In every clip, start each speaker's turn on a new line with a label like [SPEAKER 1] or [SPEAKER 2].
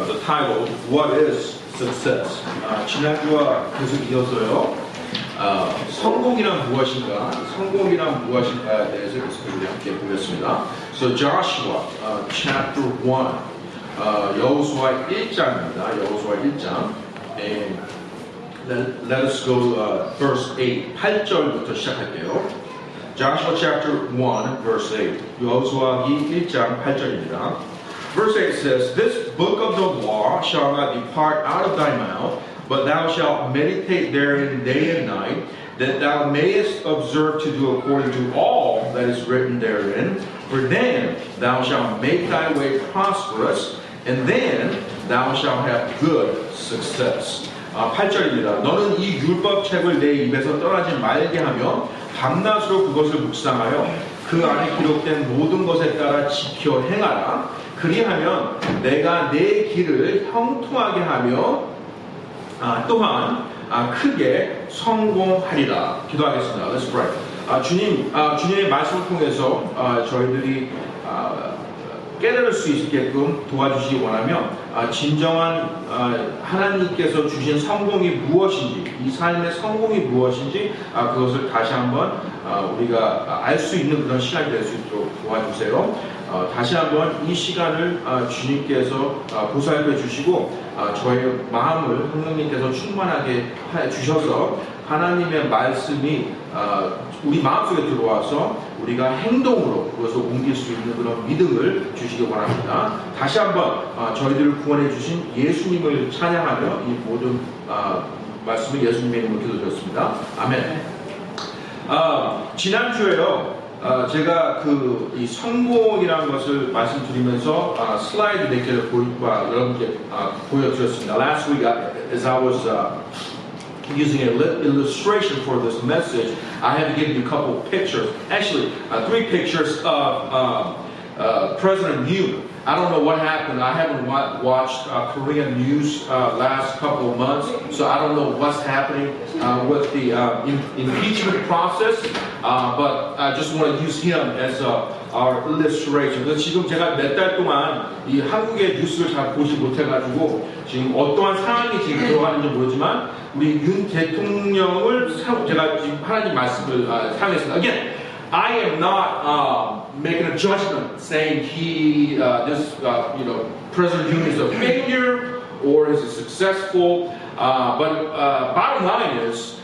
[SPEAKER 1] the title, What is Success? 지난주와 계속 이어서요. 성공이란 무엇인가? 성공이란 무엇인가에 대해서 계속 우리 함께 보겠습니다. So Joshua, chapter 1, 여호수아 1장입니다. 여호수아 1장. And let us go verse 8, 8절부터 시작할게요. Joshua chapter 1, verse 8. 여호수아기 1장 8절입니다. Verse 8 says, This book of the law shall not depart out of thy mouth, but thou shalt meditate therein day and night, that thou mayest observe to do according to all that is written therein. For then thou shalt make thy way prosperous, and then thou shalt have good success. 8절입니다. 너는 이 율법책을 내 입에서 떠나지 말게 하며 밤낮으로 그것을 묵상하여 그 안에 기록된 모든 것에 따라 지켜 행하라. 그리하면 내가 내 길을 형통하게 하며 또한 크게 성공하리라. 기도하겠습니다. Let's pray. 주님의 말씀을 통해서 저희들이 깨달을 수 있게끔 도와주시기 원하며 진정한 하나님께서 주신 성공이 무엇인지, 이 삶의 성공이 무엇인지 그것을 다시 한번 우리가 알 수 있는 그런 시간이 될 수 있도록 도와주세요. 다시 한번 이 시간을 주님께서 보살펴 주시고 저의 마음을 성령님께서 충만하게 주셔서 하나님의 말씀이 우리 마음속에 들어와서 우리가 행동으로 그것을 옮길 수 있는 그런 믿음을 주시기 원합니다. 다시 한번 저희들을 구원해 주신 예수님을 찬양하며 이 모든 말씀을 예수님의 이름으로 기도드렸습니다. 아멘. 지난주에요. 제가 이 성공이라는 것을 말씀드리면서 슬라이드 몇 개를 여러분께 보여드렸습니다. Last week, as I was using an illustration for this message, I had to give you a couple of pictures. Actually, 3 pictures of President Yoon. I don't know what happened. I haven't watched Korean news last couple of months, so I don't know what's happening with the impeachment process. But I just want to use him as our illustration. 그래서 지금 제가 몇 달 동안 이 한국의 뉴스를 잘 보지 못해가지고 지금 어떠한 상황이 지금 들어가는지 모르지만 우리 윤 대통령을 제가 지금 하나님 말씀을 사용했습니다. Again, I am not making a judgment saying President Yoon is a failure or is he successful. But bottom line is,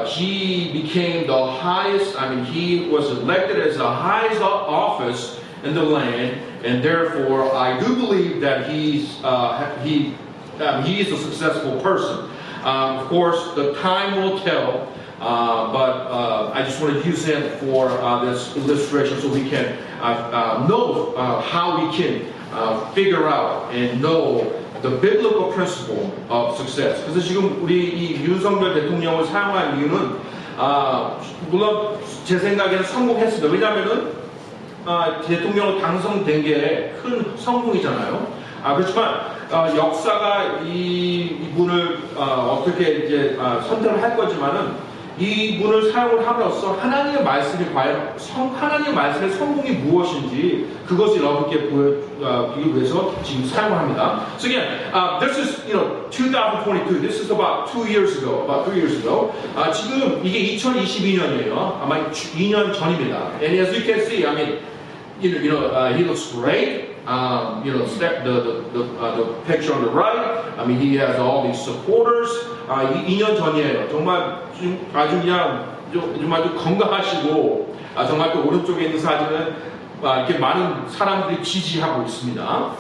[SPEAKER 1] he became the highest. He was elected as the highest office in the land, and therefore, I do believe that he is a successful person. Of course, the time will tell. But I just want to use him for this illustration so we can know how we can figure out and know the biblical principle of success. 그래서 지금 우리 이 윤석열 대통령을 사용한 이유는 물론 제 생각에는 성공했습니다. 왜냐하면은 대통령으로 당선된 게 큰 성공이잖아요. 그렇지만 역사가 이분을 어떻게 이제 선택을 할 거지만은 이분을 사용을 함으로써 하나님의 말씀이 과연 하나님의 말씀의 성공이 무엇인지 그것을 여러분께 보여주기 위해서 지금 사용합니다. So again, this is 2022. This is about 2 years ago, about 3 years ago. 지금 이게 2022년이에요. 아마 2년 전입니다. And as you can see, he looks great. The picture on the right. He has all these supporters. 2년 전이에요. 정말 아주 건강하시고 정말 또 오른쪽에 있는 사진은 이렇게 많은 사람들이 지지하고 있습니다.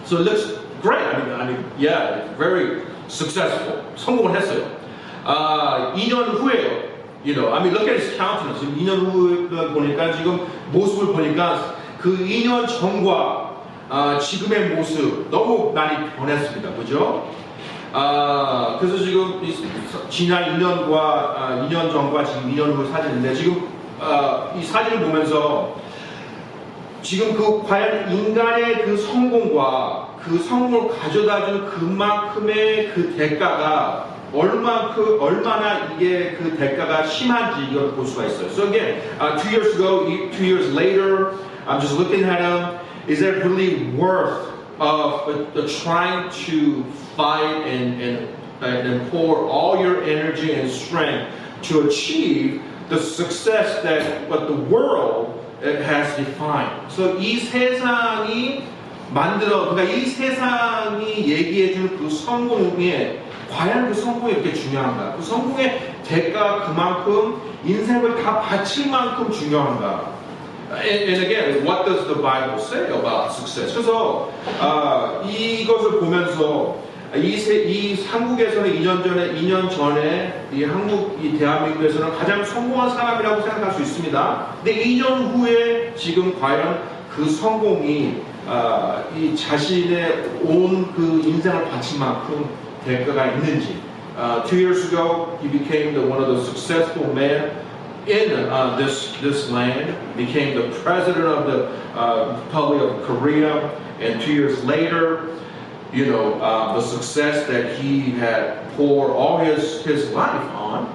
[SPEAKER 1] So it looks great. Yeah, very successful. 성공을 했어요. 2년 후에요. Look at his countenance. 2년 후에 보니까 지금 모습을 보니까 그 2년 전과 지금의 모습 너무 많이 변했습니다. 그죠? 그래서 지금 지난 2년 전과 지금 2년 후 사진인데 지금 이 사진을 보면서 지금 과연 인간의 그 성공과 그 성공을 가져다주는 그만큼의 그 대가가 얼마나 이게 그 대가가 심한지 이걸 볼 수가 있어요. So again, 2 years ago, 2 years later, I'm just looking at him. Is that really worth of trying to fight and pour all your energy and strength to achieve the success that what the world has defined. So 이 세상이 그러니까 이 세상이 얘기해주는 그 성공에 과연 그 성공이 이렇게 중요한가? 그 성공의 대가가 그만큼 인생을 다 바칠 만큼 중요한가? And again, what does the Bible say about success? 그래서 이것을 보면서 이 한국에서는 2년 전에 이 대한민국에서는 가장 성공한 사람이라고 생각할 수 있습니다. 근데 2년 후에 지금 과연 그 성공이 이 자신의 온 그 인생을 바친 만큼 대가가 있는지. 2 years ago, he became one of the successful men in this land, became the president of the Republic of Korea, and 2 years later, you know, the success that he had poured all his life on,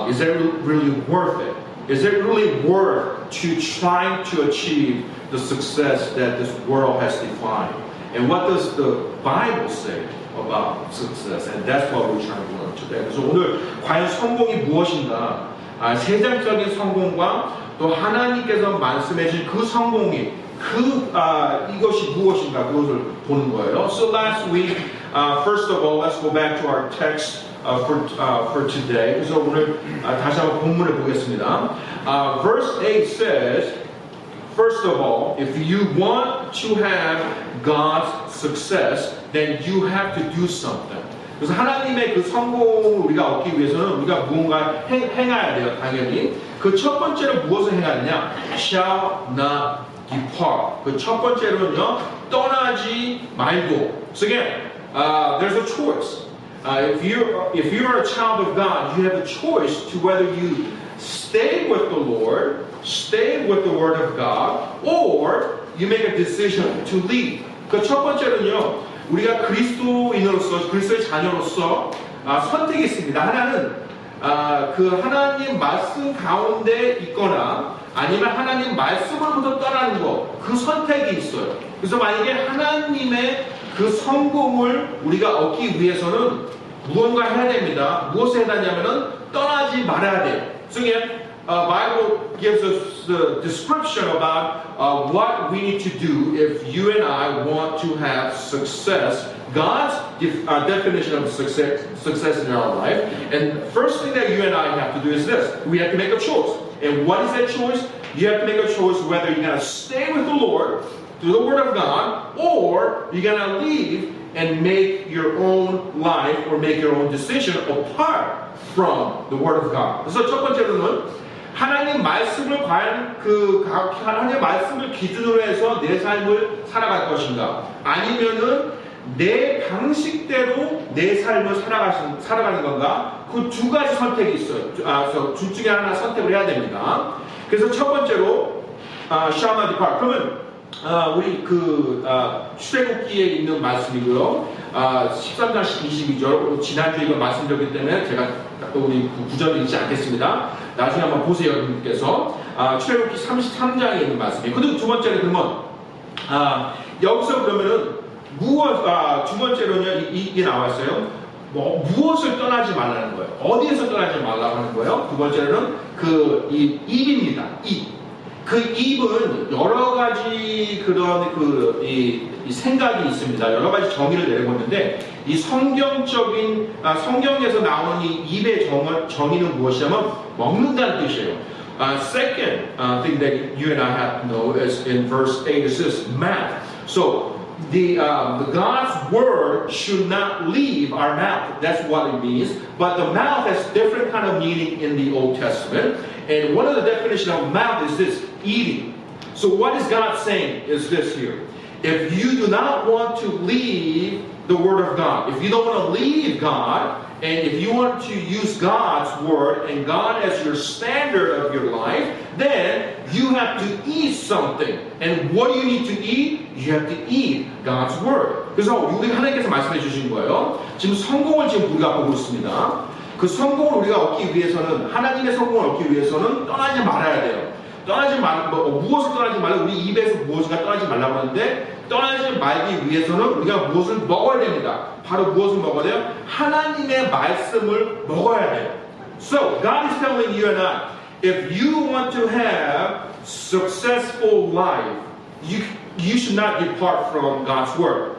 [SPEAKER 1] is that really worth it? Is it really worth to trying to achieve the success that this world has defined? And what does the Bible say about success? And that's what we're trying to learn today. 그래서 오늘 과연 성공이 무엇인가? 세상적인 성공과 또 하나님께서 말씀해 주신 그 성공이 이것이 무엇인가 그것을 보는 거예요. So last week, first of all, let's go back to our text for today. 그래서 오늘 다시 한번 본문을 보겠습니다. Verse 8 says, first of all, if you want to have God's success, then you have to do something. 그래서 하나님의 그 성공을 우리가 얻기 위해서는 우리가 무언가 행해야 돼요, 당연히. 그 첫 번째로 무엇을 행해야 되냐? Shall not depart. 그 첫 번째로는요, 떠나지 말고. So again, there's a choice. If you're a child of God, you have a choice to whether you stay with the Lord, stay with the Word of God, or you make a decision to leave. 그 첫 번째는요, 우리가 그리스도인으로서, 그리스도의 자녀로서 선택이 있습니다. 하나는 그 하나님 말씀 가운데 있거나 아니면 하나님 말씀으로부터 떠나는 것, 그 선택이 있어요. 그래서 만약에 하나님의 그 성공을 우리가 얻기 위해서는 무언가 해야 됩니다. 무엇을 해야 되냐면은 떠나지 말아야 돼요. So again, Bible gives us the description about what we need to do if you and I want to have success. God's definition of success in our life. And first thing that you and I have to do is this. We have to make a choice. And what is that choice? You have to make a choice whether you're going to stay with the Lord through the Word of God, or you're going to leave and make your own life or make your own decision apart from the Word of God. 그래서 첫 번째로는 하나님 말씀을 과연 하나님 말씀을 기준으로 해서 내 삶을 살아갈 것인가? 아니면은 내 방식대로 내 삶을 살아가는 건가? 그 두 가지 선택이 있어요. 그래서 둘 중에 하나 선택을 해야 됩니다. 그래서 첫 번째로 shall not depart. 그러면 우리 출애굽기에 있는 말씀이고요. 13장 22절 지난주에 이거 말씀드렸기 때문에 제가 우리 구절을 읽지 않겠습니다. 나중에 한번 보세요, 여러분께서. 출애굽기 33장에 있는 말씀이에요. 그리고 두 번째는 그러면 여기서 그러면은 두 번째로는 이게 나왔어요. 무엇을 떠나지 말라는 거예요. 어디에서 떠나지 말라고 하는 거예요. 두 번째로는 이 입입니다. 입. 그 입은 여러 가지 그런 이 생각이 있습니다. 여러 가지 정의를 내려보는데 이 성경에서 나오는 이 입의 정의는 무엇이냐면 먹는다는 뜻이에요. Second thing that you and I have to know is in verse 8 it says mouth. So the God's word should not leave our mouth. That's what it means. But the mouth has different kind of meaning in the Old Testament. And one of the definitions of mouth is this, eating. So what is God saying is this here. If you do not want to leave the Word of God, if you don't want to leave God, and if you want to use God's Word and God as your standard of your life, then you have to eat something. And what do you need to eat? You have to eat God's Word. 그래서 우리 하나님께서 말씀해 주신 거예요. 지금 성공을 지금 우리가 보고 있습니다. 그 성공을 우리가 얻기 위해서는, 하나님의 성공을 얻기 위해서는 떠나지 말아야 돼요. 무엇을 떠나지 말라? 우리 입에서 무엇인가 떠나지 말라고 하는데 떠나지 말기 위해서는 우리가 무엇을 먹어야 됩니다. 바로 무엇을 먹어야 돼요? 하나님의 말씀을 먹어야 돼요. So God is telling you and I, if you want to have successful life, you should not depart from God's word.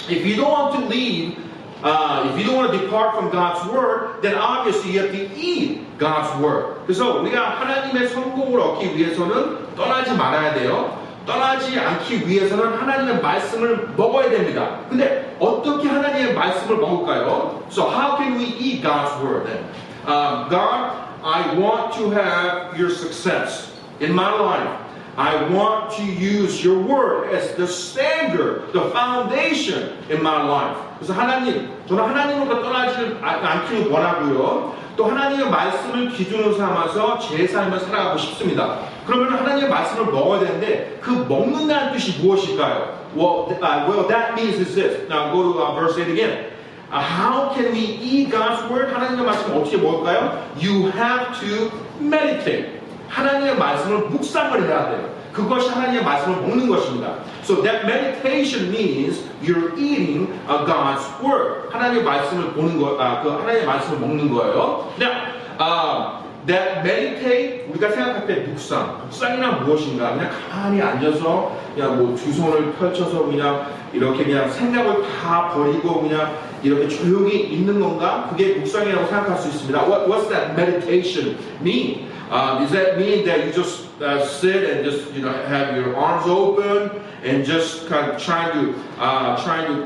[SPEAKER 1] If you don't want to leave, if you don't want to depart from God's word, then obviously you have to eat God's word. 그래서 우리가 하나님의 성공을 얻기 위해서는 떠나지 말아야 돼요. 떠나지 않기 위해서는 하나님의 말씀을 먹어야 됩니다. 근데 어떻게 하나님의 말씀을 먹을까요? So how can we eat God's word then? God, I want to have your success in my life. I want to use your word as the standard, the foundation in my life. 그래서 하나님, 저는 하나님으로부터 떠나지 않기를 원하고요. 또 하나님의 말씀을 기준으로 삼아서 제 삶을 살아가고 싶습니다. 그러면 하나님의 말씀을 먹어야 되는데 그 먹는다는 뜻이 무엇일까요? Well, that means is this. Now go to verse 8 again. How can we eat God's word? 하나님의 말씀을 어떻게 먹을까요? You have to meditate. 하나님의 말씀을 묵상을 해야 돼요. 그것이 하나님의 말씀을 먹는 것입니다. So that meditation means you're eating God's word. 하나님의 말씀을 보는 거, 그 하나님의 말씀을 먹는 거예요. Now, that meditate 우리가 생각할 때 묵상이란 무엇인가? 그냥 가만히 앉아서 그냥 뭐 두 손을 펼쳐서 그냥 이렇게 그냥 생각을 다 버리고 그냥 이렇게 조용히 있는 건가? 그게 묵상이라고 생각할 수 있습니다. What's that meditation mean? Does that mean that you just sit and just have your arms open and just kind of trying to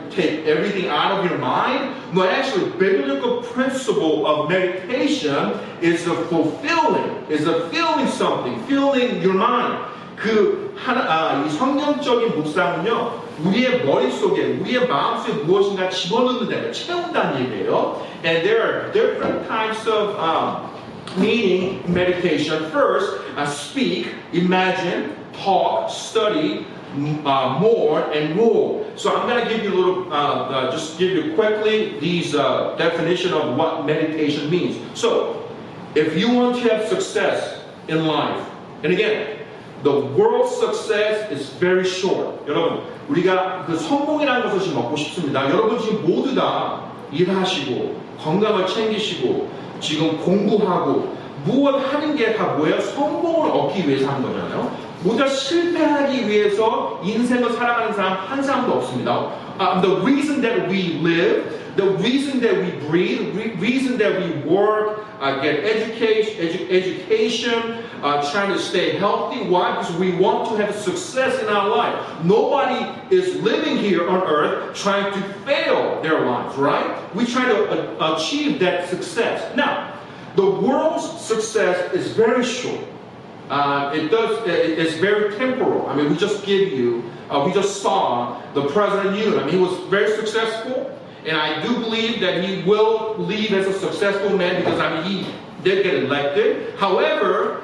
[SPEAKER 1] take everything out of your mind? But actually, biblical principle of meditation is the feeling something, filling your mind. 이 성경적인 묵상은요, 우리의 머릿속에, 우리의 마음속에 무엇인가 집어넣는다, 채운다는 얘기예요. And there are different types of meaning meditation. First, speak, imagine, talk, study, more and rule. So I'm going to give you a little, just give you quickly these definition of what meditation means. So, if you want to have success in life, and again, the world's success is very short. 여러분, 우리가 그 성공이라는 것을 지금 얻고 싶습니다. 여러분 지금 모두 다 일하시고 건강을 챙기시고 지금 공부하고 무엇 하는 게 다 뭐예요? 성공을 얻기 위해서 하는 거잖아요. 모두 실패하기 위해서 인생을 살아가는 사람 한 사람도 없습니다. The reason that we live, the reason that we breathe, the reason that we work, get education, trying to stay healthy. Why? Because we want to have success in our life. Nobody is living here on earth trying to fail their lives, right? We try to achieve that success. Now, the world's success is very short. It's very temporal. I mean, we just saw the President Yoon. I mean, he was very successful, and I do believe that he will leave as a successful man because, I mean, he did get elected. However,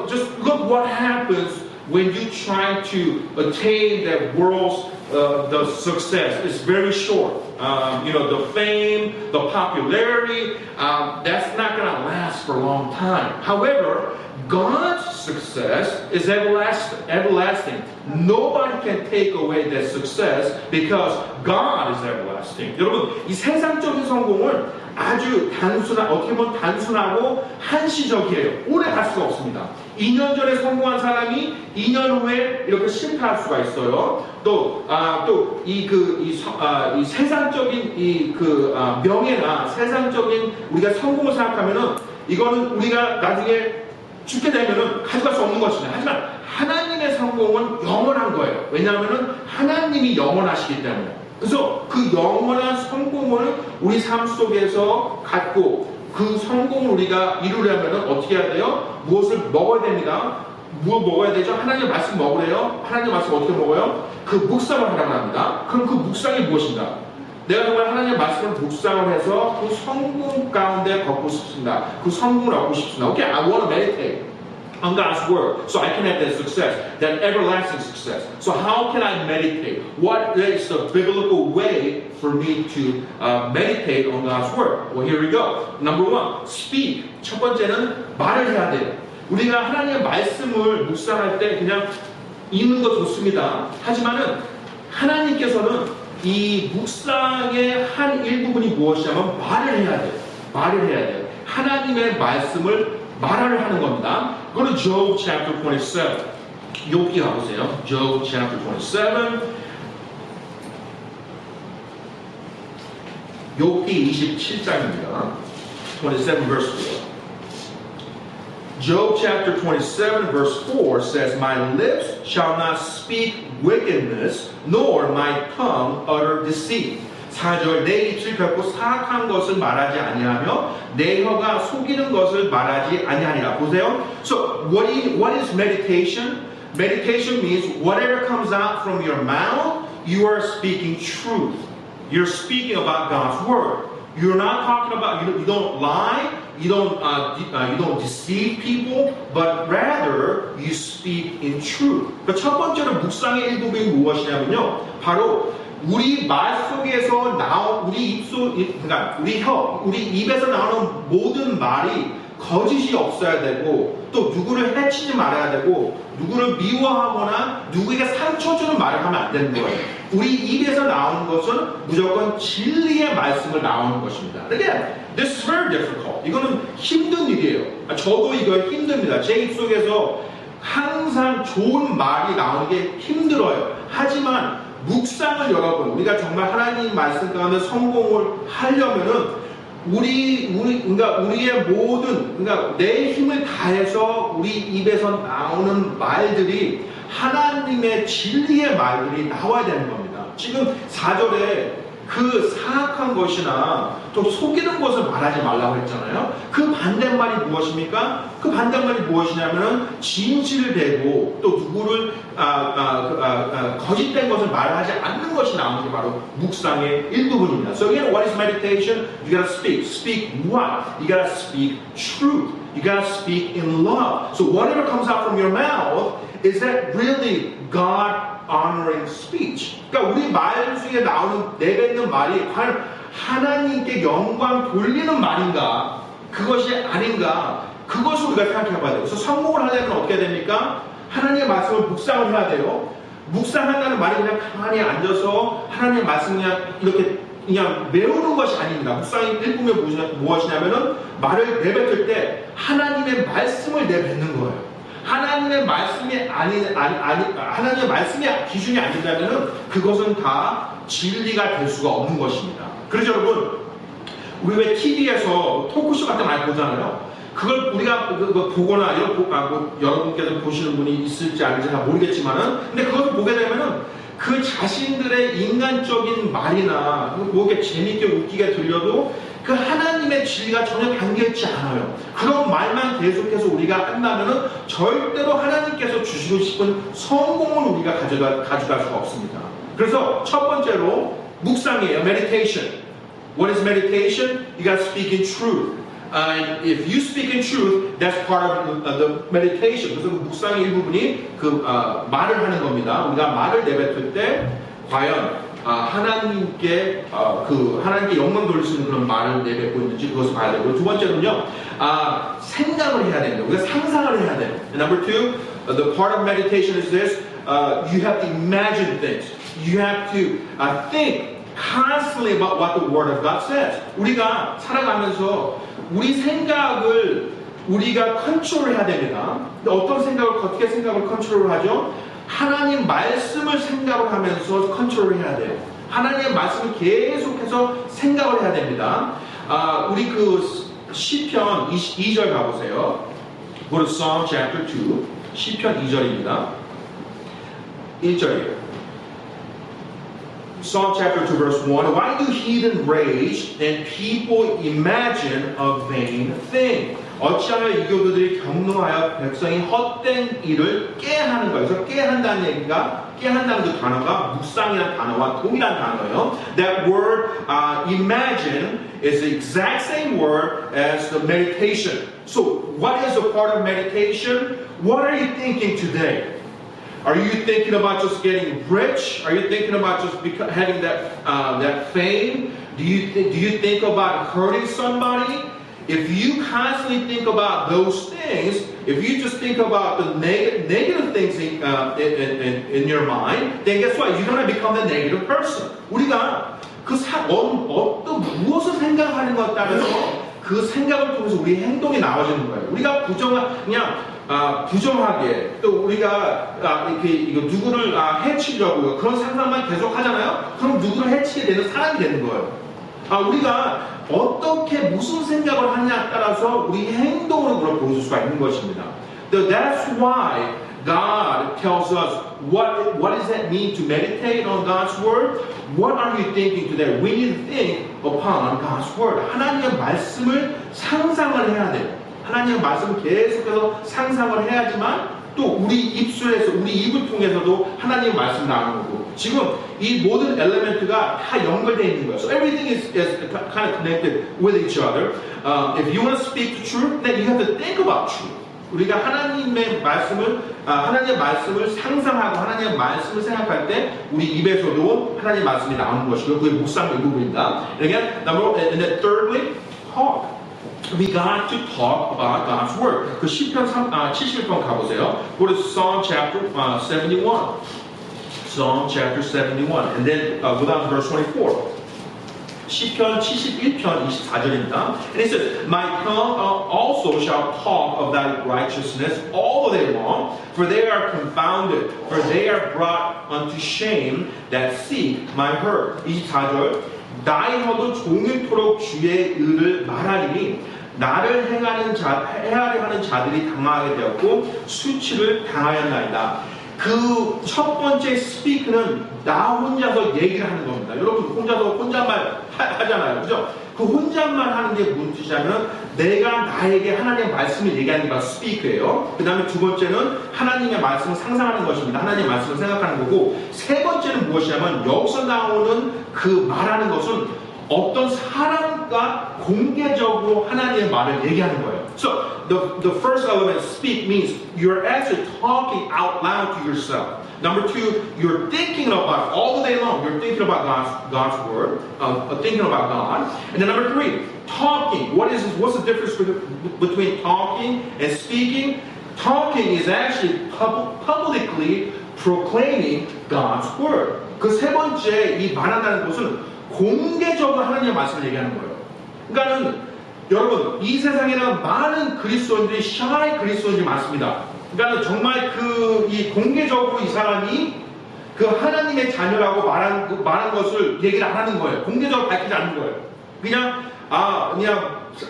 [SPEAKER 1] just look what happens when you try to attain that world's the success. It's very short. The fame, the popularity, that's not going to last for a long time. However, God's success is everlasting. Nobody can take away that success because God is everlasting. 여러분, 이 세상적인 성공은 아주 어떻게 보면 단순하고 한시적이에요. 오래 갈 수가 없습니다. 2년 전에 성공한 사람이 2년 후에 이렇게 실패할 수가 있어요. 이 세상적인 명예나 세상적인 우리가 성공을 생각하면은 이거는 우리가 나중에 죽게 되면은 가져갈 수 없는 것입니다. 하지만 하나님의 성공은 영원한 거예요. 왜냐하면은 하나님이 영원하시기 때문에. 그래서 그 영원한 성공을 우리 삶 속에서 갖고 그 성공을 우리가 이루려면 어떻게 해야 돼요? 무엇을 먹어야 됩니다. 뭘 먹어야 되죠? 하나님의 말씀 먹으래요. 하나님의 말씀 어떻게 먹어요? 그 묵상을 하라고 합니다. 그럼 그 묵상이 무엇인가? 내가 정말 하나님의 말씀을 묵상을 해서 그 성공 가운데 걷고 싶습니다. 그 성공을 얻고 싶습니다. Okay, I want to meditate on God's word so I can have that success, that everlasting success. So how can I meditate? What is the biblical way for me to meditate on God's word? Well, here we go. Number one, speak. 첫 번째는 말을 해야 돼요. 우리가 하나님의 말씀을 묵상할 때 그냥 읽는 거 좋습니다. 하지만은 하나님께서는 이 묵상의 한 일부분이 무엇이냐면 말을 해야 돼요. 말을 해야 돼요. 하나님의 말씀을 말을 하는 겁니다. Go to Job chapter 27. 욥기 가보세요. Job chapter 27. 욥기 27장입니다. 27 verse 4. Job chapter 27 verse 4 says, My lips shall not speak wickedness, nor my tongue utter deceit. 4절 내 입술 결코 사악한 것을 말하지 아니하며 내 혀가 속이는 것을 말하지 아니하니라. 보세요. So what is meditation? Meditation means whatever comes out from your mouth, you are speaking truth. You're speaking about God's word. You're not talking about, you don't lie, you don't deceive people, but rather you speak in truth. 그러니까 첫 번째로 묵상의 일부분이 무엇이냐면요, 바로 우리 말 속에서 나온 그러니까 우리 입에서 나오는 모든 말이 거짓이 없어야 되고, 또 누구를 해치지 말아야 되고, 누구를 미워하거나 누구에게 상처 주는 말을 하면 안 되는 거예요. 우리 입에서 나오는 것은 무조건 진리의 말씀을 나오는 것입니다. Again, this is very difficult. 이거는 힘든 일이에요. 저도 이거 힘듭니다. 제 입속에서 항상 좋은 말이 나오는 게 힘들어요. 하지만 묵상을 여러분, 우리가 정말 하나님 말씀 가운데 성공을 하려면은 그러니까 우리의 모든, 그러니까 내 힘을 다해서 우리 입에서 나오는 말들이 하나님의 진리의 말들이 나와야 되는 겁니다. 지금 4절에 그 사악한 것이나 또 속이는 것을 말하지 말라고 했잖아요. 그 반대말이 무엇입니까? 그 반대말이 무엇이냐면 진실을 대고 또 누구를 거짓된 것을 말하지 않는 것이 나오는 게 바로 묵상의 일부분입니다. So again, what is meditation? You gotta speak. Speak what? You gotta speak truth. You gotta speak in love. So whatever comes out from your mouth, is that really God honoring speech? 그러니까 우리 말 중에 내뱉는 말이 과연 하나님께 영광 돌리는 말인가? 그것이 아닌가? 그것을 우리가 생각해 봐야 돼요. 그래서 성공을 하려면 어떻게 됩니까? 하나님의 말씀을 묵상을 해야 돼요. 묵상한다는 말이 그냥 가만히 앉아서 하나님의 말씀을 그냥 이렇게 그냥 외우는 것이 아닙니다. 묵상의 일부분이 무엇이냐면은 말을 내뱉을 때 하나님의 말씀을 내뱉는 거예요. 하나님의 말씀이 하나님의 말씀이 기준이 아니라면은 그것은 다 진리가 될 수가 없는 것입니다. 그래서 여러분, 우리 왜 TV에서 토크쇼 같은 거 많이 보잖아요. 그걸 우리가 보거나 여러분께서 보시는 분이 있을지 아닌지 잘 모르겠지만은, 근데 그것을 보게 되면은 그 자신들의 인간적인 말이나 뭐 이렇게 재밌게 웃기게 들려도 그 하나님의 진리가 전혀 담겨있지 않아요. 그런 말만 계속해서 우리가 한다면은 절대로 하나님께서 주시고 싶은 성공을 우리가 가져갈 수가 없습니다. 그래서 첫 번째로 묵상이에요. Meditation. What is meditation? You gotta speak in truth. And if you speak in truth, that's part of the meditation. 그래서 그 묵상의 일부분이 말을 하는 겁니다. 우리가 말을 내뱉을 때 과연 하나님께 하나님께 영광 돌릴 수 있는 그런 말을 내뱉고 있는지 그것을 봐야 되고, 두 번째는요, 생각을 해야 됩니다. 우리가 상상을 해야 돼요. And number two, the part of meditation is this: you have to imagine things. You have to think constantly about what the Word of God says. 우리가 살아가면서 우리 생각을 우리가 컨트롤해야 됩니다. 근데 어떻게 생각을 컨트롤하죠? 하나님 말씀을 생각을 하면서 컨트롤을 해야 돼요. 하나님의 말씀을 계속해서 생각을 해야 됩니다. 우리 시편 2절 가보세요. Go to Psalm chapter 2. 시편 2절입니다. 1절이에요. Psalm chapter 2 verse 1. Why do heathen rage and people imagine a vain thing? 어찌하여 이교도들이 경노하여 백성이 헛된 일을 깨하는 거예요. 그래서 깨한다는 그 단어가 묵상이라는 단어와 동일한 단어예요. That word imagine is the exact same word as the meditation. So what is a part of meditation? What are you thinking today? Are you thinking about just getting rich? Are you thinking about just having that fame? Do you think about hurting somebody? if you constantly think about those things, if you just think about the negative things in your mind, then guess what? You're going to become the negative person. 우리가 어떤 무엇을 생각하는 것에 따라서 그 생각을 통해서 우리의 행동이 나와지는 거예요. 우리가 부정하게 또 우리가 이거 누구를 해치려고 그런 상상만 계속 하잖아요. 그럼 누구를 해치게 되는 사람이 되는 거예요. 우리가 어떻게 무슨 생각을 하느냐에 따라서 우리 행동으로 그걸 보여줄 수가 있는 것입니다. That's why God tells us what does that mean to meditate on God's word? What are you thinking today? We need to think upon God's word. 하나님의 말씀을 상상을 해야 돼요. 하나님의 말씀을 계속해서 상상을 해야지만 또 우리 입술에서 우리 입을 통해서도 하나님의 말씀을 나누는 거고 지금 이 모든 엘리멘트가 다 연결되어 있는 거예요. So everything is kind of connected with each other. If you want to speak the truth, then you have to think about truth. 우리가 하나님의 말씀을 상상하고 하나님의 말씀을 생각할 때 우리 입에서도 하나님의 말씀이 나오는 것이고 그게 묵상 일부분입니다. And then thirdly, talk. We got to talk about God's word. 그 시편 71편 가보세요. Go to Psalm chapter 71. Psalm chapter 71. And then go down to verse 24. 시편 71편 24절입니다. And it says, My tongue also shall talk of thy righteousness all the day long, for they are confounded, for they are brought unto shame that seek my hurt. 24절. 나의 혀도 종일토록 주의 의를 말하리니 나를 해하려 하는 자들이 당하게 되었고 수치를 당하였나이다. 그 첫 번째 스피크는 나 혼자서 얘기를 하는 겁니다. 여러분 혼잣말 하잖아요. 그죠? 그 혼잣말 하는 게 무슨 뜻이냐면 내가 나에게 하나님의 말씀을 얘기하는 게 스피크예요. 그 다음에 두 번째는 하나님의 말씀을 상상하는 것입니다. 하나님의 말씀을 생각하는 거고 세 번째는 무엇이냐면 여기서 나오는 그 말하는 것은 어떤 사람과 공개적으로 하나님의 말을 얘기하는 거예요. So the first element, speak, means you're actually talking out loud to yourself. Number two, you're thinking about all the day long. You're thinking about God's word, thinking about God. And then number three, talking. What's the difference between talking and speaking? Talking is actually publicly proclaiming God's word. 그 세 번째 이 말한다는 것은 공개적으로 하나님의 말씀을 얘기하는 거예요. 그러니까는 여러분 이 세상에는 많은 그리스도인들이 샤이 그리스도인들이 많습니다. 그러니까 정말 이 공개적으로 이 사람이 그 하나님의 자녀라고 말한 것을 얘기를 안 하는 거예요. 공개적으로 밝히지 않는 거예요. 그냥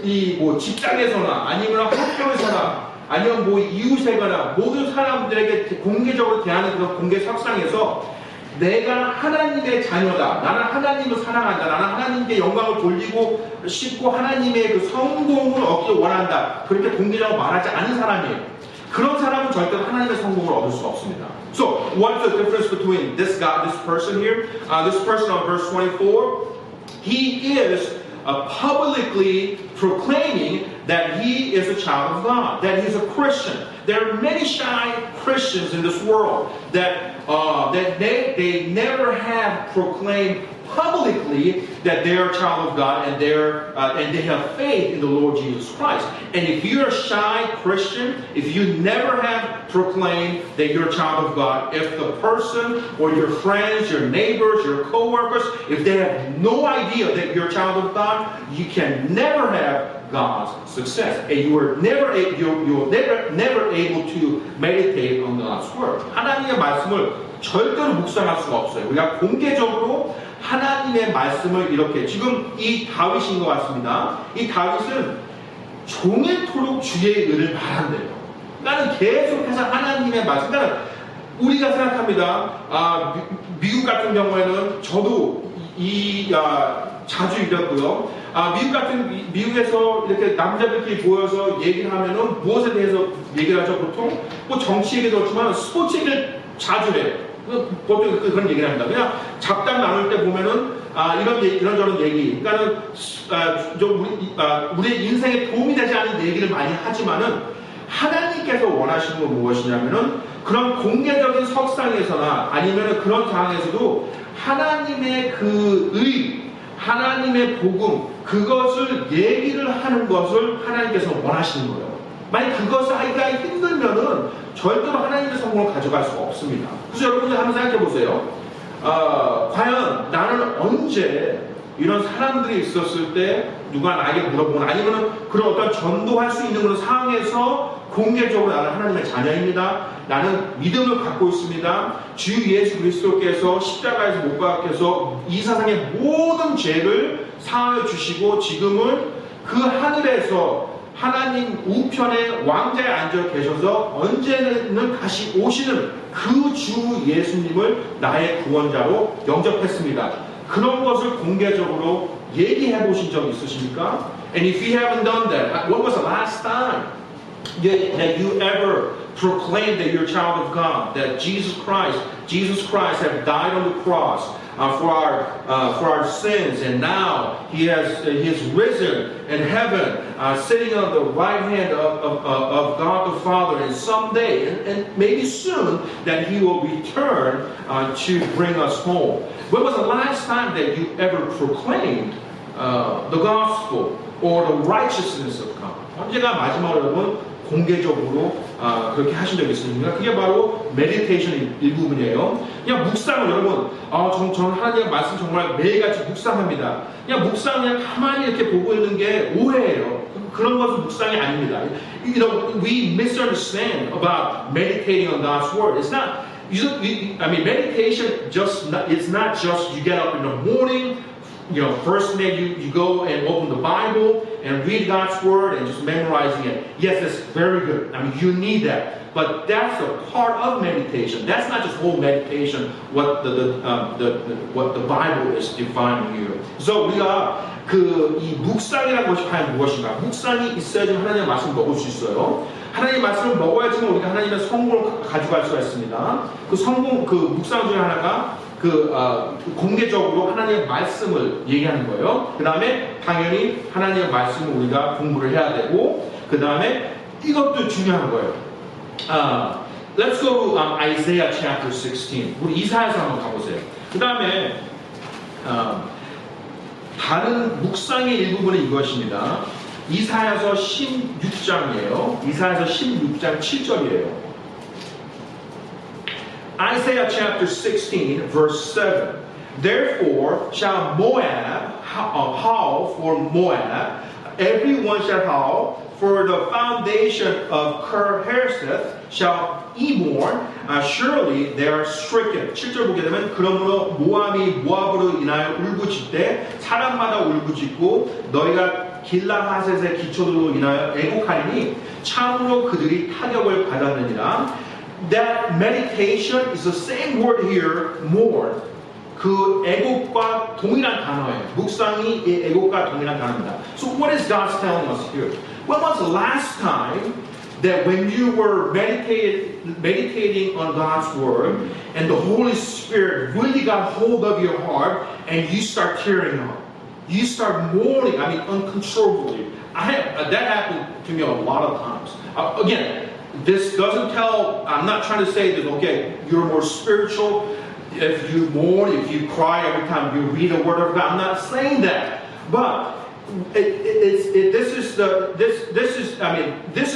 [SPEAKER 1] 이 직장에서나 아니면 학교에서나 아니면 이웃에거나 모든 사람들에게 공개적으로 대하는 그런 공개 석상에서 내가 하나님의 자녀다. 나는 하나님을 사랑한다. 나는 하나님께 영광을 돌리고 싶고 하나님의 그 성공을 얻기 원한다. 그렇게 공개적으로 말하지 않은 사람이에요. 그런 사람은 절대 하나님의 성공을 얻을 수 없습니다. So, what's the difference between this person here? This person on verse 24, he is publicly proclaiming that he is a child of God, that he's a Christian. There are many shy Christians in this world that they never have proclaimed publicly that they're a child of God and they have faith in the Lord Jesus Christ. And if you're a shy Christian, if you never have proclaimed that you're a child of God, if the person or your friends, your neighbors, your co-workers, if they have no idea that you're a child of God, you can never have God's success, and you're never able to meditate on God's word. 하나님의 말씀을 절대로 묵상할 수가 없어요. 우리가 공개적으로 하나님의 말씀을 이렇게 지금 이 다윗인 것 같습니다. 이 다윗은 종일토록 주의 의를 말한대요. 나는 계속해서 하나님의 말씀. 그러니까 우리가 생각합니다. 미국 같은 경우에는 저도 자주 이랬고요. 미국에서 이렇게 남자들끼리 모여서 얘기를 하면은 무엇에 대해서 얘기를 하죠? 보통 정치 얘기도 그렇지만 스포츠 얘기를 자주 해요. 보통 그런 얘기를 합니다. 그냥 잡담 나눌 때 보면은 이런저런 얘기. 그러니까는 우리의 인생에 도움이 되지 않는 얘기를 많이 하지만은 하나님께서 원하시는 건 무엇이냐면은 그런 공개적인 석상에서나 아니면은 그런 상황에서도 하나님의 하나님의 복음, 그것을 얘기를 하는 것을 하나님께서 원하시는 거예요. 만약 그것을 하기가 힘들면은 절대로 하나님의 성공을 가져갈 수가 없습니다. 그래서 여러분들 한번 생각해 보세요. 과연 나는 언제 이런 사람들이 있었을 때 누가 나에게 물어보거나 아니면 그런 어떤 전도할 수 있는 그런 상황에서 공개적으로 나는 하나님의 자녀입니다. 나는 믿음을 갖고 있습니다. 주 예수 그리스도께서 십자가에서 못 박혀서 이 세상의 모든 죄를 사하여 주시고 지금은 그 하늘에서 하나님 우편에 왕자에 앉아 계셔서 언제는 다시 오시는 그 주 예수님을 나의 구원자로 영접했습니다. 그런 것을 공개적으로 얘기해 보신 적 있으십니까? And if you haven't done that, what was the last time that you ever proclaimed that you're a child of God, that Jesus Christ have died on the cross for our sins, and now He is risen in heaven, sitting on the right hand of God the Father, and someday, and maybe soon, that He will return to bring us home. When was the last time that you ever proclaimed the gospel or the righteousness of God? 언제가 마지막으로 여러분 공개적으로 그렇게 하신 적이 있습니까? 그게 바로 메디테이션의 일부분이에요. 그냥 묵상을 여러분, 저는 하나님의 말씀 정말 매일같이 묵상합니다. 그냥 묵상 그냥 가만히 이렇게 보고 있는 게 오해예요. 그런 것은 묵상이 아닙니다. You know, we misunderstand about meditating on God's word. It's not. Meditation it's not just you get up in the morning. You know, first thing you go and open the Bible and read God's Word and just memorizing it. Yes, it's very good. I mean, you need that. But that's a part of meditation. That's not just whole meditation, what the Bible is defining here. So 우리가 이 묵상이라는 것이 과연 무엇인가? 묵상이 있어야지 하나님의 말씀을 먹을 수 있어요. 하나님의 말씀을 먹어야지만 우리가 하나님의 성공을 가져갈 수가 있습니다. 그 묵상 중에 하나가 공개적으로 하나님의 말씀을 얘기하는 거예요. 그 다음에 당연히 하나님의 말씀을 우리가 공부를 해야 되고, 그 다음에 이것도 중요한 거예요. Let's go to Isaiah chapter 16. 우리 이사야서 한번 가보세요. 그 다음에 다른 묵상의 일부분은 이것입니다. 이사야서 16장이에요. 이사야서 16장 7절이에요. Isaiah chapter 16, verse 7. Therefore shall Moab howl for Moab, everyone shall howl, for the foundation of Ker-Hareseth shall ye mourn, surely they are stricken. 7절 보게 되면 그러므로 모압이 모압으로 인하여 울부짖 때 사람마다 울부짖고 너희가 길라하셋의 기초들로 인하여 애곡하리니 참으로 그들이 타격을 받았느니라. That meditation is the same word here, mourn. 그 애곡과 동일한 단어예요. 묵상이 이 애곡과 동일한 단어입니다. So what is God telling us here? When was the last time that when you were meditating on God's Word and the Holy Spirit really got hold of your heart and you start tearing up? You start mourning, uncontrollably. That happened to me a lot of times. Again, this doesn't tell, I'm not trying to say that, okay, you're more spiritual if you mourn, if you cry every time you read a word of God. I'm not saying that. But this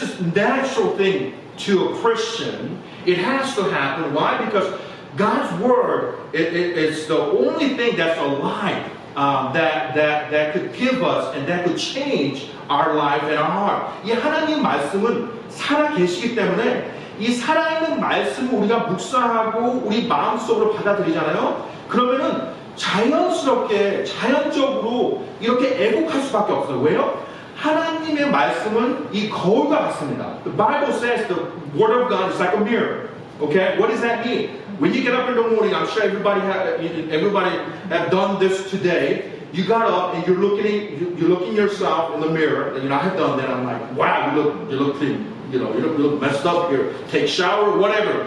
[SPEAKER 1] is natural thing to a Christian. It has to happen. Why? Because God's Word is the only thing that's alive that could give us and that could change our life and our heart. 이 하나님 말씀은 살아 계시기 때문에 이 살아있는 말씀을 우리가 묵상하고 우리 마음속으로 받아들이잖아요. 그러면은 자연적으로 이렇게 애곡할 수밖에 없어요. 왜요? 하나님의 말씀은 이 거울과 같습니다. The Bible says the Word of God is like a mirror. Okay, what does that mean? When you get up in the morning, I'm sure everybody have done this today. You got up and you're looking yourself in the mirror. And, I have done that. I'm like, wow, you look pretty, you look messed up here. Take shower, whatever.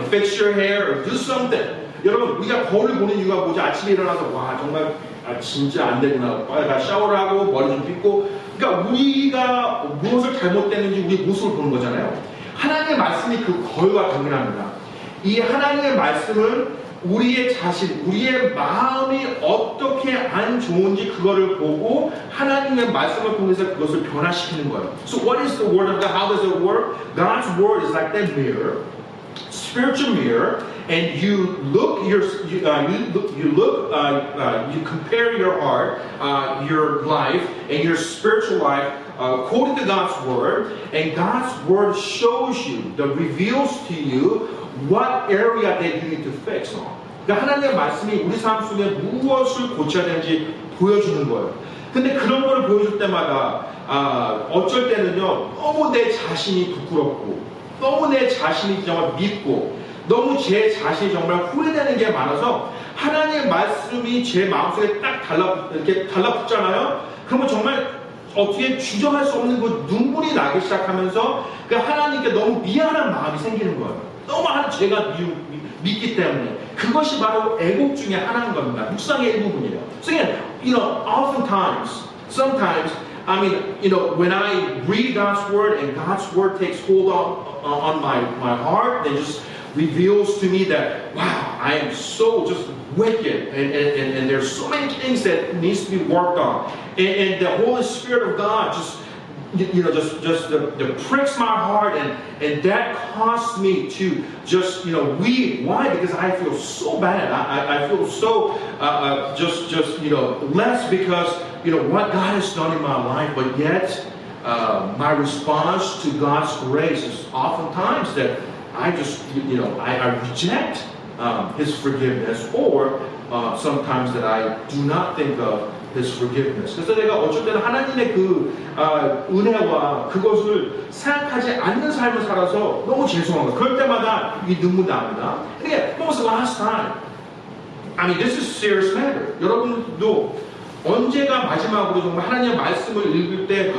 [SPEAKER 1] Fix your hair or do something. 여러분, 우리가 거울을 보는 이유가 뭐지? 아침에 일어나서 와 정말 진짜 안 되구나. 나 샤워를 하고 머리 좀 빗고. 그러니까 우리가 무엇을 잘못됐는지 우리 모습을 보는 거잖아요. 하나님의 말씀이 그 거울과 동일합니다. 이 하나님의 말씀을 우리의 자신, 우리의 마음이 어떻게 안 좋은지 그거를 보고 하나님의 말씀을 통해서 그것을 변화시키는 거예요. So what is the word of God? How does it work? God's word is like that mirror, spiritual mirror, and you compare your heart, your life, and your spiritual life according to God's word, and God's word shows you, that reveals to you what area that you need to fix on. 그러니까 하나님의 말씀이 우리 삶 속에 무엇을 고쳐야 되는지 보여주는 거예요. 근데 그런 거를 보여줄 때마다 어쩔 때는요, 너무 내 자신이 부끄럽고, 너무 내 자신이 정말 밉고, 너무 제 자신이 정말 후회되는 게 많아서 하나님의 말씀이 제 마음속에 딱 이렇게 달라붙잖아요. 그러면 정말 어떻게 주저할 수 없는 그 눈물이 나기 시작하면서 그 하나님께 너무 미안한 마음이 생기는 거예요. 너무 제가 믿기 때문에. 그것이 바로 애곡 중에 하나인 겁니다. 묵상의 일부분이에요. So again, sometimes, I mean, when I read God's word and God's word takes hold on my heart, then just reveals to me that, wow, I am so just wicked, and there's so many things that needs to be worked on, and the Holy Spirit of God just pricks my heart, and that caused me to just weep. Why? Because I feel so bad. I feel so less because what God has done in my life, but yet my response to God's grace is oftentimes that I just I reject His forgiveness, or sometimes that I do not think of His forgiveness. 그래서 내가 어쩔 때는 하나님의 그 은혜와 그것을 생각하지 않는 삶을 살아서 너무 죄송한 거예요. 그럴 때마다 이 눈물 납니다. Again, when was the last time? I mean, this is a serious matter. 여러분도 언제가 마지막으로 정말 하나님의 말씀을 읽을 때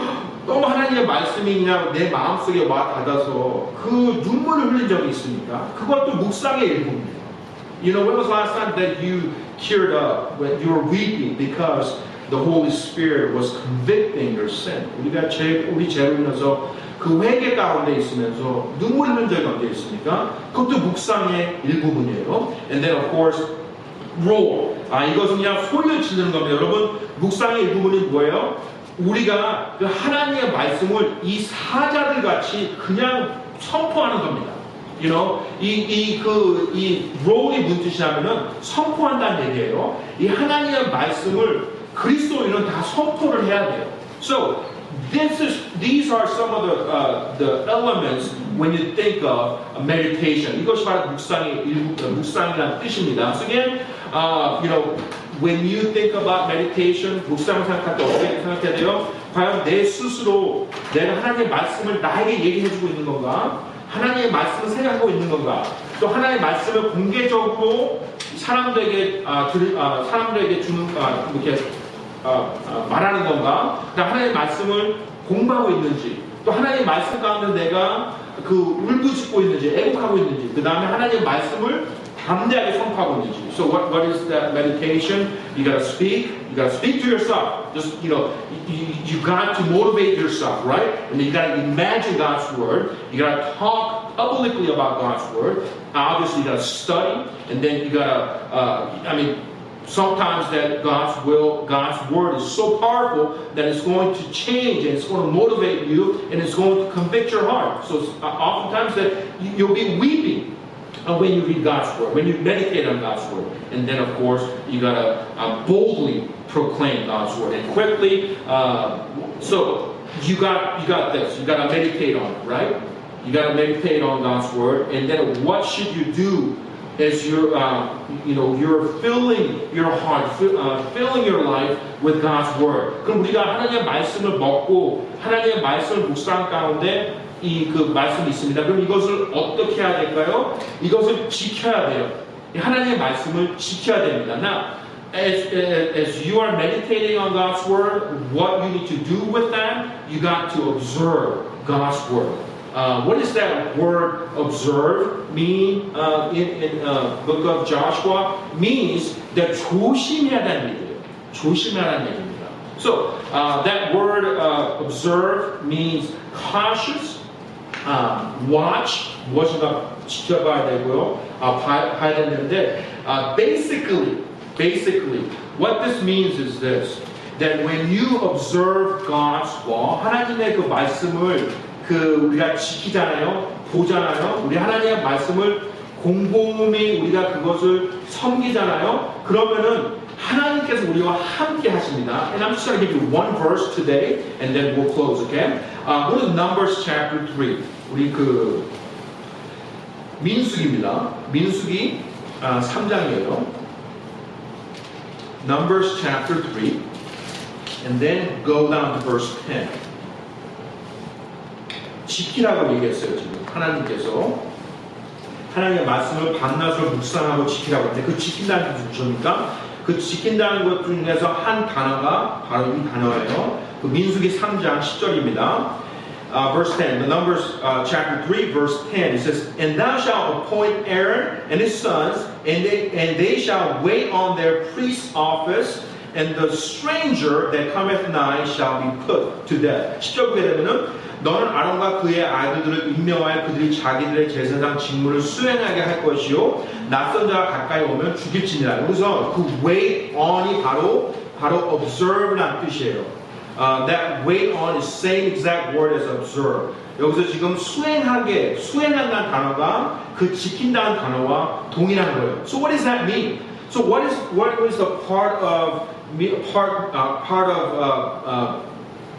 [SPEAKER 1] 너무 하나님의 말씀이 그냥 내 마음속에 와 닿아서 그 눈물을 흘린 적이 있습니까? 그것도 묵상의 일부입니다. When was the last time that you teared up, when you were weeping because the Holy Spirit was convicting your sin? 우리 죄로 인해서 그 회개 가운데 있으면서 눈물 흘린 적이 언제 있습니까? 그것도 묵상의 일부분이에요. And then of course, roar. 이것은 그냥 소리를 지르는 겁니다. 여러분, 묵상의 일부분이 뭐예요? 우리가 그 하나님의 말씀을 이 사자들 같이 그냥 선포하는 겁니다. 이 롤이 무슨 뜻이냐면은 선포한다는 얘기예요. 이 하나님의 말씀을 그리스도인은 다 선포를 해야 돼요. So these are some of the elements when you think of meditation. 이것이 바로 묵상이라는 뜻입니다. So again, when you think about meditation, 묵상을 생각할 때 어떻게 생각해야 돼요? 과연 내 스스로 내가 하나님의 말씀을 나에게 얘기해주고 있는 건가? 하나님의 말씀을 생각하고 있는 건가? 또 하나님의 말씀을 공개적으로 사람들에게 주는 이렇게 말하는 건가? 하나님의 말씀을 공부하고 있는지, 또 하나님의 말씀 가운데 내가 그 울부짖고 있는지, 애곡하고 있는지, 그 다음에 하나님의 말씀을 담대하게 선포하고 있는지. So what is that meditation? You gotta speak to yourself. Just you got to motivate yourself, right? And you gotta imagine God's word. You gotta talk publicly about God's word. Obviously, you gotta study, and then you gotta. Sometimes that God's word is so powerful that it's going to change and it's going to motivate you and it's going to convict your heart. So oftentimes that you'll be weeping when you read God's word, when you meditate on God's word. And then of course you gotta boldly proclaim God's word and quickly. So you got this. You gotta meditate on it, right? You gotta meditate on God's word, and then what should you do? As you're filling your heart, filling your life with God's word. 그럼 우리가 하나님의 말씀을 먹고 하나님의 말씀을 묵상 가운데 그 말씀이 있습니다. 그럼 이것을 어떻게 해야 될까요? 이것을 지켜야 돼요. 하나님의 말씀을 지켜야 됩니다. Now, as you are meditating on God's word, what you need to do with that, you got to observe God's word. What does that word observe mean in book of Joshua? Means that 조심해야하는 얘기예요. 조심해야하는 얘기입니다. So that word observe means cautious, watch, 무엇인가 지켜봐야 되고요. 봐야 되는데 Basically, what this means is this: that when you observe God's law, 하나님의 그 말씀을 우리가 지키잖아요, 보잖아요. 우리 하나님의 말씀을 곰곰이 우리가 그것을 섬기잖아요. 그러면은 하나님께서 우리와 함께 하십니다. And I'm just going to give you one verse today, and then we'll close, okay? Go to Numbers chapter 3. 우리 민수기입니다. 민수기 3장이에요. Numbers chapter 3, and then go down to verse 10. 지키라고 얘기했어요, 지금. 하나님께서. 하나님의 말씀을 밤낮으로 묵상하고 지키라고 했는데 그 지킨다는 게 무엇입니까? 그 지킨다는 것 중에서 한 단어가 바로 이 단어예요. 그 민수기 3장 10절입니다. Verse 10, the Numbers chapter 3, verse 10, it says, And thou shalt appoint Aaron and his sons, and they shall wait on their priest's office, and the stranger that cometh nigh shall be put to death. 10절 보게 되면은 너는 아론과 그의 아들들을 임명하여 그들이 자기들의 제사장 직무를 수행하게 할 것이요 낯선 자가 가까이 오면 죽일지니라. 여기서 그 wait on이 바로 observe라는 뜻이에요. That wait on is same exact word as observe. 여기서 지금 수행한다는 단어가 그 지킨다는 단어와 동일한 거예요. So what does that mean? So what is the part of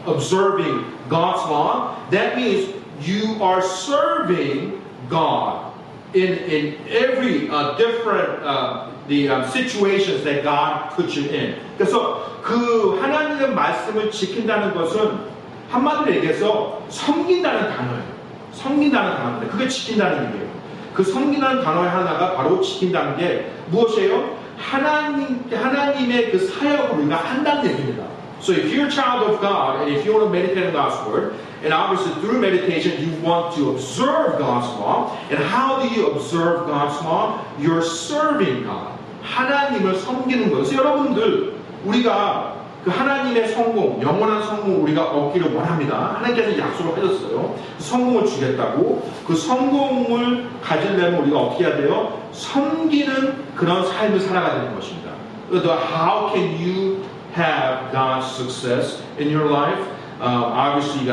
[SPEAKER 1] observing God's law? That means you are serving God in every different situations that God puts you in. 그래서 그 하나님의 말씀을 지킨다는 것은 한마디로 얘기해서 섬긴다는 단어예요. 섬긴다는 단어인데 그게 지킨다는 얘기예요. 그 섬긴다는 단어의 하나가 바로 지킨다는 게 무엇이에요? 하나님의 그 사역을 우리가 한다는 얘기입니다. So if you're a child of God and if you want to meditate on God's word, and obviously through meditation you want to observe God's law, and how do you observe God's law? You're serving God. 하나님을 섬기는 거예요. 그래서 여러분들 우리가 그 하나님의 성공, 영원한 성공 우리가 얻기를 원합니다. 하나님께서 약속을 하셨어요. 성공을 주겠다고. 그 성공을 가지려면 우리가 어떻게 해야 돼요? 섬기는 그런 삶을 살아가야 되는 것입니다. How can you have God's success in your life? Obviously, you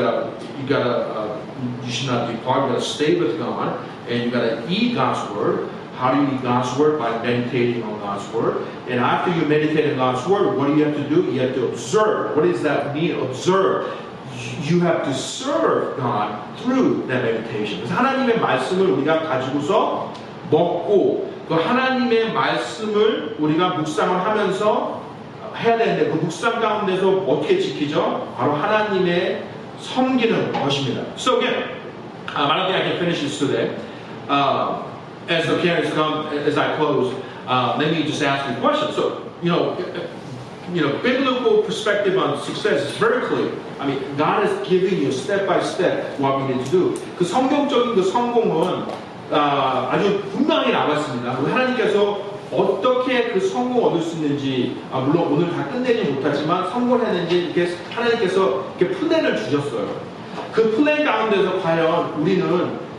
[SPEAKER 1] should not depart. You gotta stay with God, and you gotta eat God's word. How do you eat God's word? By meditating on God's word. And after you meditate on God's word, what do you have to do? You have to observe. What does that mean? Observe. You have to serve God through that meditation. 그래서 하나님의 말씀을 우리가 가지고서 먹고 그 하나님의 말씀을 우리가 묵상을 하면서 해야 되는데 그 묵상 가운데서 어떻게 지키죠? 바로 하나님의 섬기는 것입니다. So again, I don't think I can finish this today. As the pianists come, as I close, let me just ask you a question. So, biblical perspective on success is very clear. I mean, God is giving you step by step what we need to do. 그 성경적인 그 성공은 아주 분명히 나와 있습니다. 하나님께서 어떻게 그 성공 얻을 수 있는지, 물론 오늘 다 끝내지 못하지만 성공했는지 이렇게 하나님께서 이렇게 플랜을 주셨어요. 그 플랜 가운데서 과연 우리는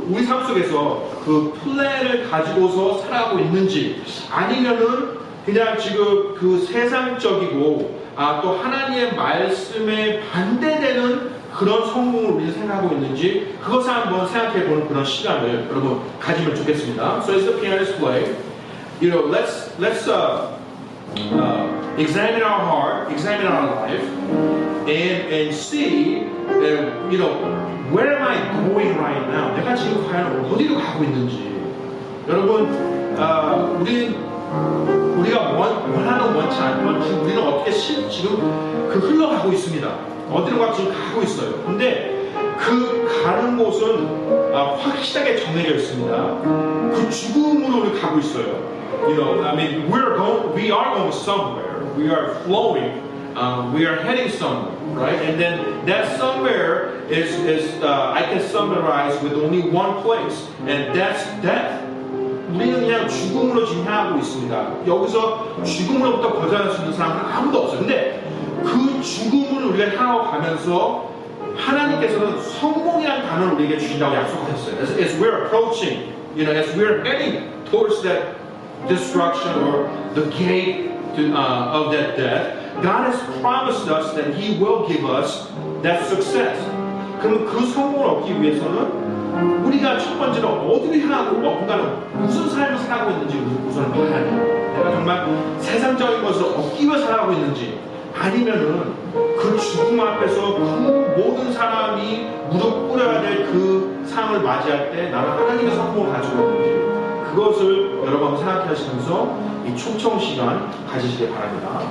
[SPEAKER 1] 우리 삶 속에서 그 플랜을 가지고서 살아가고 있는지 아니면은 그냥 지금 그 세상적이고 또 하나님의 말씀에 반대되는 그런 성공을 우리는 생각하고 있는지 그것을 한번 생각해보는 그런 시간을 여러분 가지면 좋겠습니다. So as the pianists play, let's examine our heart, examine our life, and see, where am I going right now? 내가 지금 과연 어디로 가고 있는지. 여러분, 우리가 원하는 원치 않지만 지금 우리는 어떻게 지금 그 흘러가고 있습니다. 어디로 지금 가고 있어요. 근데 그 가는 곳은 확실하게 정해져 있습니다. 그 죽음으로 우리 가고 있어요. I mean, we are going somewhere. We are flowing. We are heading somewhere, right? And then that somewhere is I can summarize with only one place, and that's death. 우리는 그냥 죽음으로 지금 향하고 있습니다. 여기서 죽음으로부터 벗어날 수 있는 사람은 아무도 없어요. 근데 그 죽음을 우리가 향하고 가면서 하나님께서는 성공이라는 단어를 우리에게 주신다고 약속하셨어요. As we're approaching, as we're heading towards that destruction or the gate of that death, God has promised us that He will give us that success. 그럼 그 성공을 얻기 위해서는 우리가 첫 번째로 어디를 향하고 뭔가는 무슨 삶을 살아가고 있는지 우선 봐야 돼요. 내가 정말 세상적인 것을 얻기 위해 살아가고 있는지, 아니면은 그 죽음 앞에서 그 모든 사람이 무릎 꿇어야 될 그 상황을 맞이할 때 나는 하나님의 성공을 가지고 있는지, 그것을 여러분 생각해 하시면서 이 초청 시간 가지시길 바랍니다.